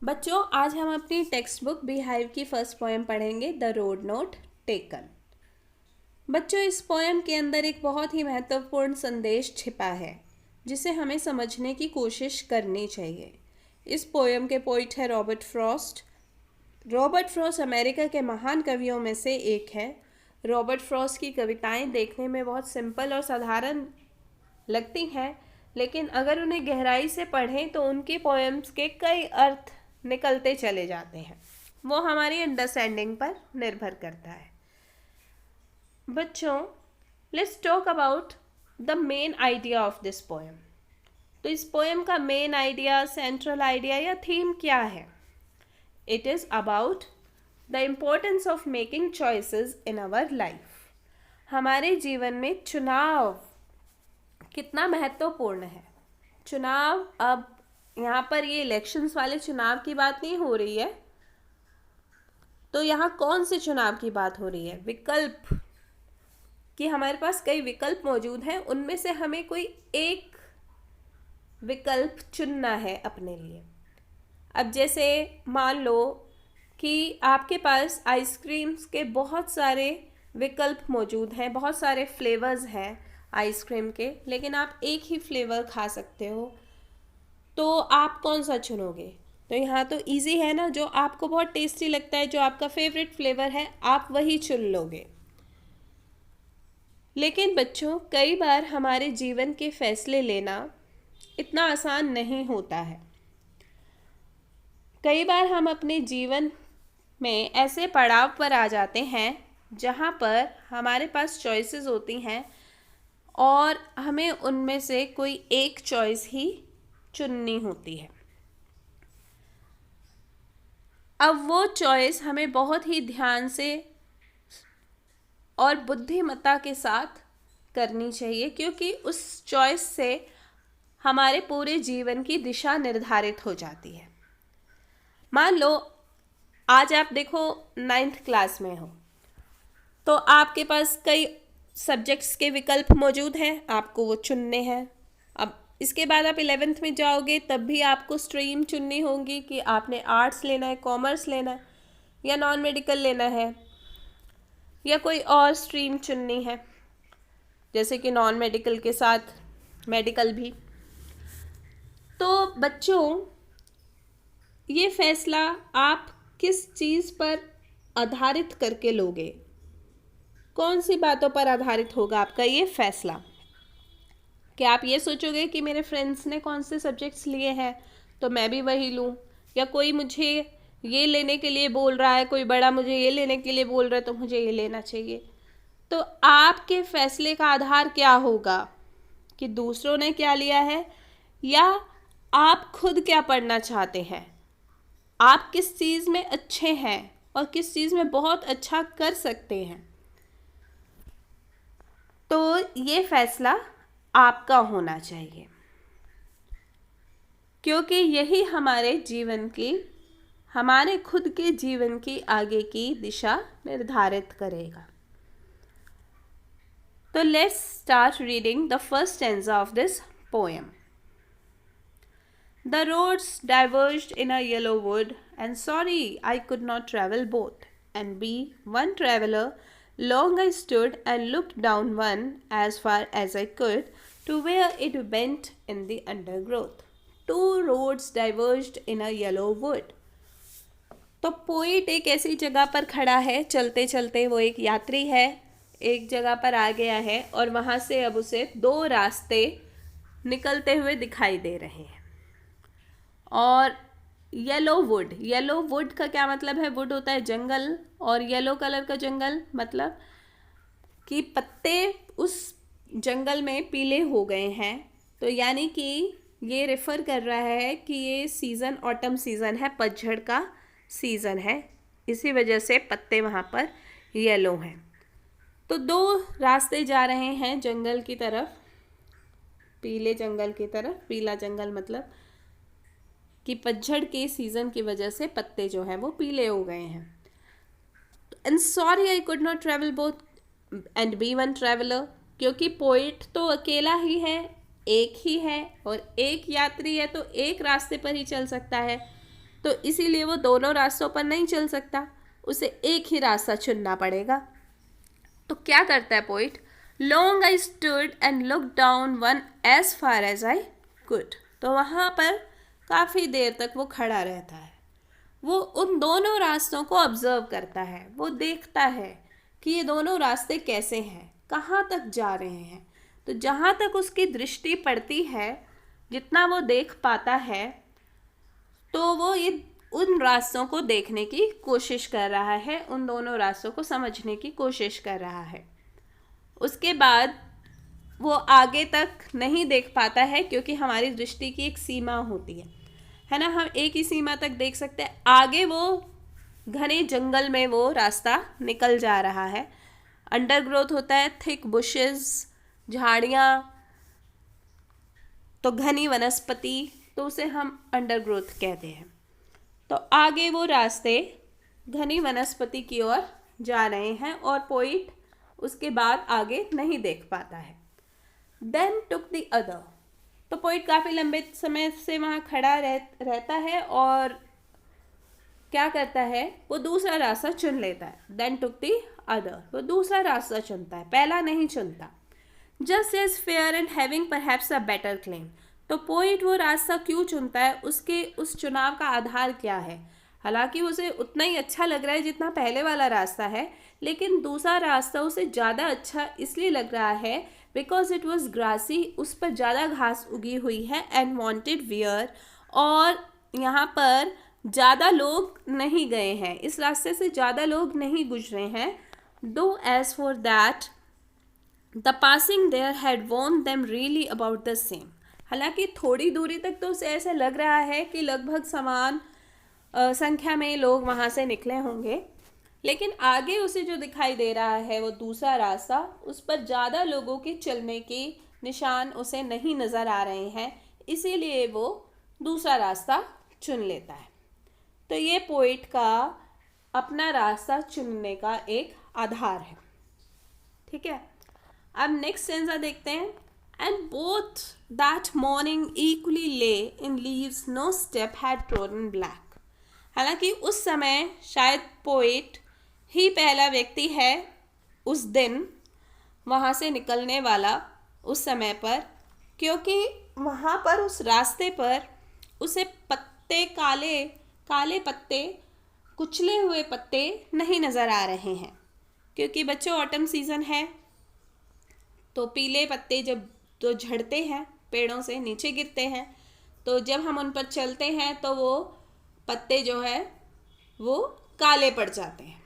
बच्चों, आज हम अपनी टेक्स्ट बुक बीहाइव की फर्स्ट पोएम पढ़ेंगे, द रोड नोट टेकन। बच्चों, इस पोएम के अंदर एक बहुत ही महत्वपूर्ण संदेश छिपा है जिसे हमें समझने की कोशिश करनी चाहिए। इस पोएम के पोइट है Robert Frost. Robert Frost America के महान कवियों में से एक है। रॉबर्ट फ्रॉस्ट की कविताएं देखने में बहुत सिंपल और साधारण लगती हैं, लेकिन अगर उन्हें गहराई से पढ़ें तो उनकी पोएम्स के कई अर्थ निकलते चले जाते हैं। वो हमारी अंडरस्टैंडिंग पर निर्भर करता है। बच्चों, let's talk about the main idea of this poem. तो इस पोएम का मेन आइडिया, सेंट्रल आइडिया या थीम क्या है? It is about the importance of making choices in our life. हमारे जीवन में चुनाव कितना महत्वपूर्ण है। चुनाव, अब यहाँ पर ये इलेक्शंस वाले चुनाव की बात नहीं हो रही है, तो यहाँ कौन से चुनाव की बात हो रही है? विकल्प, कि हमारे पास कई विकल्प मौजूद हैं, उनमें से हमें कोई एक विकल्प चुनना है अपने लिए। अब जैसे मान लो कि आपके पास आइसक्रीम्स के बहुत सारे विकल्प मौजूद हैं, बहुत सारे फ्लेवर्स हैं आइसक्रीम के, लेकिन आप एक ही फ्लेवर खा सकते हो, तो आप कौन सा चुनोगे? तो यहाँ तो इजी है ना, जो आपको बहुत टेस्टी लगता है, जो आपका फेवरेट फ्लेवर है, आप वही चुन लोगे। लेकिन बच्चों, कई बार हमारे जीवन के फैसले लेना इतना आसान नहीं होता है। कई बार हम अपने जीवन में ऐसे पड़ाव पर आ जाते हैं जहाँ पर हमारे पास चॉइसेस होती हैं और हमें उनमें से कोई एक चॉइस ही चुननी होती है। अब वो चॉइस हमें बहुत ही ध्यान से और बुद्धिमत्ता के साथ करनी चाहिए, क्योंकि उस चॉइस से हमारे पूरे जीवन की दिशा निर्धारित हो जाती है। मान लो आज आप देखो 9th क्लास में हो, तो आपके पास कई सब्जेक्ट्स के विकल्प मौजूद हैं, आपको वो चुनने हैं। अब इसके बाद आप 11th में जाओगे, तब भी आपको स्ट्रीम चुननी होगी कि आपने आर्ट्स लेना है, कॉमर्स लेना है, या नॉन मेडिकल लेना है, या कोई और स्ट्रीम चुननी है, जैसे कि नॉन मेडिकल के साथ मेडिकल भी। तो बच्चों, ये फैसला आप किस चीज़ पर आधारित करके लोगे? कौन सी बातों पर आधारित होगा आपका ये फैसला? क्या आप ये सोचोगे कि मेरे फ्रेंड्स ने कौन से सब्जेक्ट्स लिए हैं तो मैं भी वही लूँ, या कोई मुझे ये लेने के लिए बोल रहा है, कोई बड़ा मुझे ये लेने के लिए बोल रहा है तो मुझे ये लेना चाहिए? तो आपके फैसले का आधार क्या होगा कि दूसरों ने क्या लिया है, या आप खुद क्या पढ़ना चाहते हैं, आप किस चीज़ में अच्छे हैं और किस चीज़ में बहुत अच्छा कर सकते हैं। तो ये फैसला आपका होना चाहिए, क्योंकि यही हमारे जीवन की, हमारे खुद के जीवन की आगे की दिशा निर्धारित करेगा। तो let's start reading the first stanza of this poem. The roads diverged in a yellow wood, and sorry I could not travel both, and be one traveler. Long I stood and looked down one as far as I could, to where it bent in the undergrowth. Two roads diverged in a yellow wood. तो poet एक ऐसी जगह पर खड़ा है, चलते चलते वो एक यात्री है, एक जगह पर आ गया है और वहाँ से अब उसे दो रास्ते निकलते हुए दिखाई दे रहे हैं। और येलो वुड का क्या मतलब है? वुड होता है जंगल, और येलो कलर का जंगल मतलब कि पत्ते उस जंगल में पीले हो गए हैं। तो यानी कि ये रेफ़र कर रहा है कि ये सीज़न ऑटम सीज़न है, पतझड़ का सीज़न है, इसी वजह से पत्ते वहाँ पर येलो हैं। तो दो रास्ते जा रहे हैं जंगल की तरफ, पीले जंगल की तरफ। पीला जंगल मतलब कि पतझड़ के सीज़न की वजह से पत्ते जो हैं वो पीले हो गए हैं। And sorry I could not travel both and be one traveller, क्योंकि पोइट तो अकेला ही है, एक ही है, और एक यात्री है तो एक रास्ते पर ही चल सकता है। तो इसीलिए वो दोनों रास्तों पर नहीं चल सकता, उसे एक ही रास्ता चुनना पड़ेगा। तो क्या करता है poet? Long I stood and look down one as far as I could. तो वहाँ पर काफ़ी देर तक वो खड़ा रहता है, वो उन दोनों रास्तों को ऑब्जर्व करता है, वो देखता है कि ये दोनों रास्ते कैसे हैं, कहाँ तक जा रहे हैं। तो जहाँ तक उसकी दृष्टि पड़ती है, जितना वो देख पाता है, तो वो ये उन रास्तों को देखने की कोशिश कर रहा है, उन दोनों रास्तों को समझने की कोशिश कर रहा है। उसके बाद वो आगे तक नहीं देख पाता है, क्योंकि हमारी दृष्टि की एक सीमा होती है ना, हम एक ही सीमा तक देख सकते हैं। आगे वो घने जंगल में वो रास्ता निकल जा रहा है, अंडरग्रोथ होता है, थिक बुशेस, झाड़ियाँ, तो घनी वनस्पति, तो उसे हम अंडरग्रोथ कहते हैं। तो आगे वो रास्ते घनी वनस्पति की ओर जा रहे हैं और पोइट उसके बाद आगे नहीं देख पाता है। Then took the other. तो पोइट काफ़ी लंबे समय से वहाँ खड़ा रहता है और क्या करता है, वो दूसरा रास्ता चुन लेता है। देन टुक द अदर, वो दूसरा रास्ता चुनता है, पहला नहीं चुनता। Just as fair and having perhaps a better claim. तो पोइट वो रास्ता क्यों चुनता है, उसके उस चुनाव का आधार क्या है? हालांकि उसे उतना ही अच्छा लग रहा है जितना पहले वाला रास्ता है, लेकिन दूसरा रास्ता उसे ज़्यादा अच्छा इसलिए लग रहा है बिकॉज इट वॉज ग्रासी, उस पर ज़्यादा घास उगी हुई है, एंड वॉन्टेड वियर, और यहाँ पर ज़्यादा लोग नहीं गए हैं, इस रास्ते से ज़्यादा लोग नहीं गुजरे हैं। Though as for that the passing there had worn them really about the same. हालांकि थोड़ी दूरी तक तो उसे ऐसा लग रहा है कि लगभग समान संख्या में लोग वहाँ से निकले होंगे, लेकिन आगे उसे जो दिखाई दे रहा है वो दूसरा रास्ता, उस पर ज़्यादा लोगों के चलने के निशान उसे नहीं नज़र आ रहे हैं, इसीलिए वो दूसरा रास्ता चुन लेता है। तो ये पोइट का अपना रास्ता चुनने का एक आधार है। ठीक है, अब नेक्स्ट स्टेंजा देखते हैं। And both that morning equally lay in leaves, no step had trodden black. हालांकि उस समय शायद पोइट ही पहला व्यक्ति है उस दिन वहाँ से निकलने वाला उस समय पर, क्योंकि वहाँ पर उस रास्ते पर उसे पत्ते, काले काले पत्ते, कुचले हुए पत्ते नहीं नज़र आ रहे हैं, क्योंकि बच्चों ऑटम सीज़न है, तो पीले पत्ते जब तो झड़ते हैं पेड़ों से नीचे गिरते हैं, तो जब हम उन पर चलते हैं तो वो पत्ते जो है वो काले पड़ जाते हैं,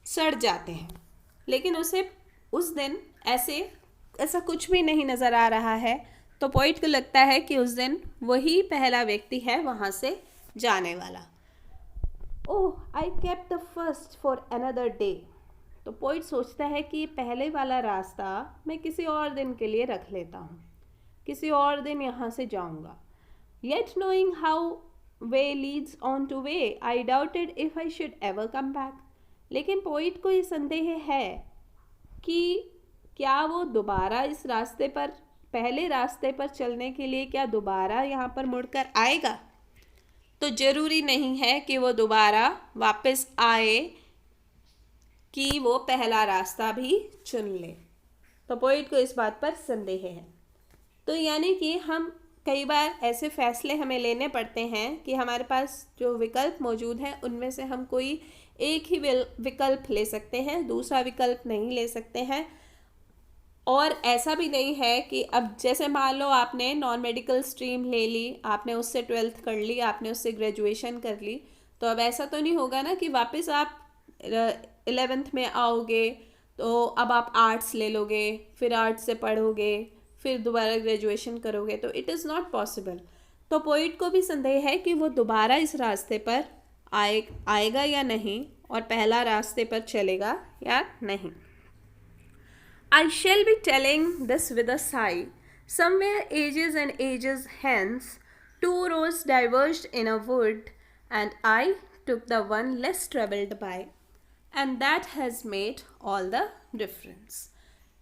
सड़ जाते हैं। लेकिन उसे उस दिन ऐसा कुछ भी नहीं नज़र आ रहा है, तो पोइट को लगता है कि उस दिन वही पहला व्यक्ति है वहाँ से जाने वाला। Oh I kept the first for another day. तो पोइट सोचता है कि पहले वाला रास्ता मैं किसी और दिन के लिए रख लेता हूँ, किसी और दिन यहाँ से जाऊँगा। Yet knowing how way Leeds on two way, I doubted if I should ever come back. लेकिन पोइट को ये संदेह है कि क्या वो दोबारा इस रास्ते पर, पहले रास्ते पर चलने के लिए क्या दोबारा यहाँ पर मुड़कर आएगा। तो ज़रूरी नहीं है कि वो दोबारा वापस आए कि वो पहला रास्ता भी चुन ले। तो पोइट को इस बात पर संदेह है। तो यानी कि हम कई बार ऐसे फैसले हमें लेने पड़ते हैं कि हमारे पास जो विकल्प मौजूद हैं उनमें से हम कोई एक ही विकल्प ले सकते हैं, दूसरा विकल्प नहीं ले सकते हैं। और ऐसा भी नहीं है कि अब जैसे मान लो आपने नॉन मेडिकल स्ट्रीम ले ली, आपने उससे 12th कर ली, आपने उससे ग्रेजुएशन कर ली, तो अब ऐसा तो नहीं होगा ना कि वापस आप 11th में आओगे तो अब आप आर्ट्स ले लोगे, फिर आर्ट्स से पढ़ोगे, फिर दोबारा ग्रेजुएशन करोगे, तो इट इज़ नॉट पॉसिबल। तो पोइट को भी संदेह है कि वो दोबारा इस रास्ते पर आएगा या नहीं, और पहला रास्ते पर चलेगा या नहीं। I shall be telling this with a sigh. Somewhere ages and ages hence, two roads diverged in a wood, and I took the one less travelled by, and that has made all the difference.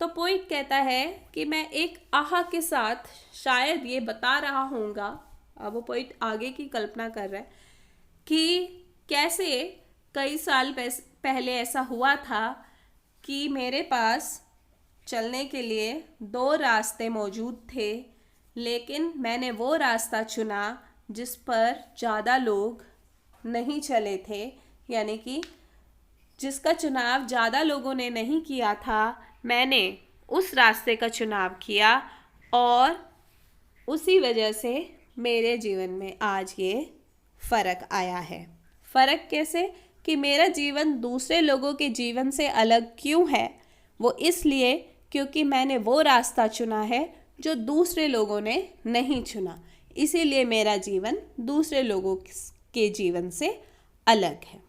तो poet कहता है कि मैं एक आह के साथ शायद ये बता रहा हूँगा अब वो पोइट आगे की कल्पना कर रहा है कि कैसे कई साल पहले ऐसा हुआ था कि मेरे पास चलने के लिए 2 रास्ते मौजूद थे, लेकिन मैंने वो रास्ता चुना जिस पर ज़्यादा लोग नहीं चले थे, यानी कि जिसका चुनाव ज़्यादा लोगों ने नहीं किया था, मैंने उस रास्ते का चुनाव किया और उसी वजह से मेरे जीवन में आज ये फ़र्क आया है। फ़र्क कैसे? कि मेरा जीवन दूसरे लोगों के जीवन से अलग क्यों है? वो इसलिए क्योंकि मैंने वो रास्ता चुना है जो दूसरे लोगों ने नहीं चुना, इसीलिए मेरा जीवन दूसरे लोगों के जीवन से अलग है।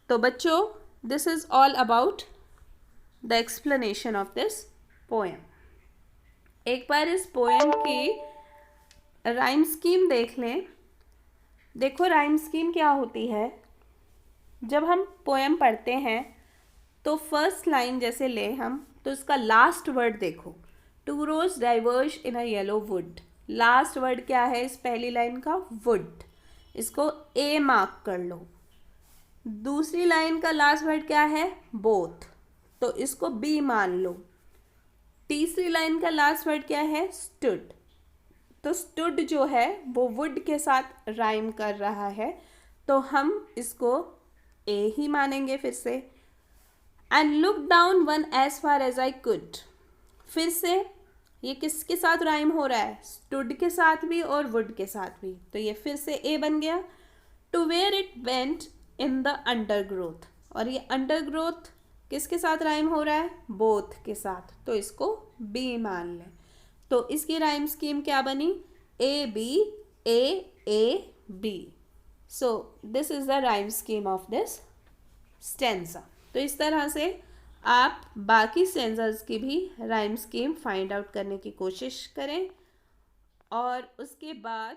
तो बच्चों, this is all about the explanation of this poem. एक बार इस पोएम की राइम स्कीम देख लें। देखो राइम स्कीम क्या होती है। जब हम पोएम पढ़ते हैं तो फर्स्ट लाइन जैसे ले हम, तो इसका लास्ट वर्ड देखो, two roads diverge in a yellow wood. Last word क्या है इस पहली लाइन का? वुड। इसको ए मार्क कर लो। दूसरी लाइन का लास्ट वर्ड क्या है? बोथ, तो इसको बी मान लो। तीसरी लाइन का लास्ट वर्ड क्या है? स्टूड। तो स्टूड जो है वो वुड के साथ राइम कर रहा है, तो हम इसको ए ही मानेंगे फिर से। And look down one as far as I could. फिर से ये किसके साथ राइम हो रहा है? स्टूड के साथ भी और वुड के साथ भी, तो ये फिर से ए बन गया। To where it went in the undergrowth, और ये अंडरग्रोथ किसके साथ राइम हो रहा है? बोथ के साथ, तो इसको बी मान लें। तो इसकी राइम स्कीम क्या बनी? A B A B. So this is the rhyme scheme of this stanza. तो इस तरह से आप बाकी स्टेंजास की भी राइम स्कीम फाइंड आउट करने की कोशिश करें और उसके बाद